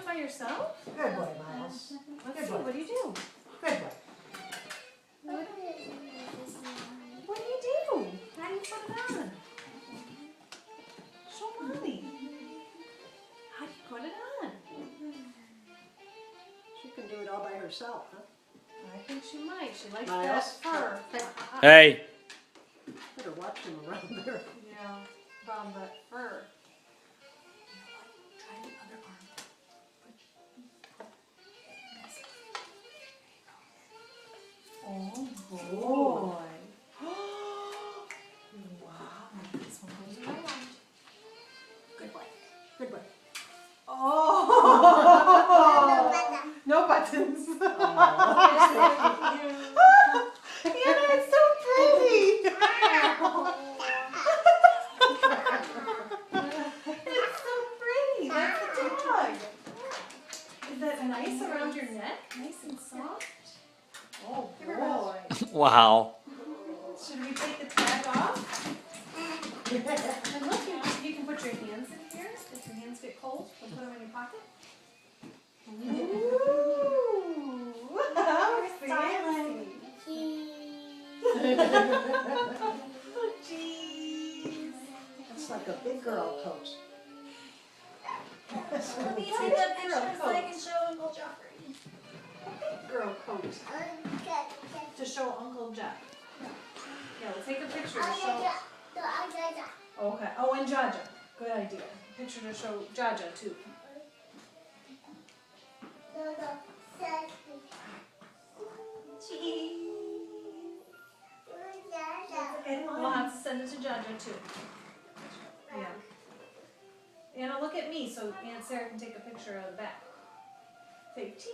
it by yourself? Good boy, Miles. Let's Good see, boy. what do you do? Good boy. What do you do? How do you put it on? Show Mommy. How do you put it on? She can do it all by herself, huh? I think she might. She likes Miles? that fur. Hey. Better watch him around there. Yeah, around that fur. Try the other arm. Oh boy. Wow. This one goes around. Good boy. Good boy. Oh! No buttons. Anna, it's so pretty. It's so pretty. That's the dog. Is that nice around your neck? Nice and soft? Oh boy. Wow. Should we take the tag off? And look, you can put your hands in here. If your hands get cold, we'll put them in your pocket. Ooh. How stylish. Oh, jeez. That's like a big girl coat. Let me take a picture so I can show Uncle Jeffrey. Girl coat. To show Uncle Jeff. Yeah, we'll take a picture to show. Okay. Oh, and Jaja. Good idea. Picture to show Jaja too. Cheese. We'll have to send it to Jaja too. Yeah. Anna, look at me so Aunt Sarah can take a picture of the back. Say cheese.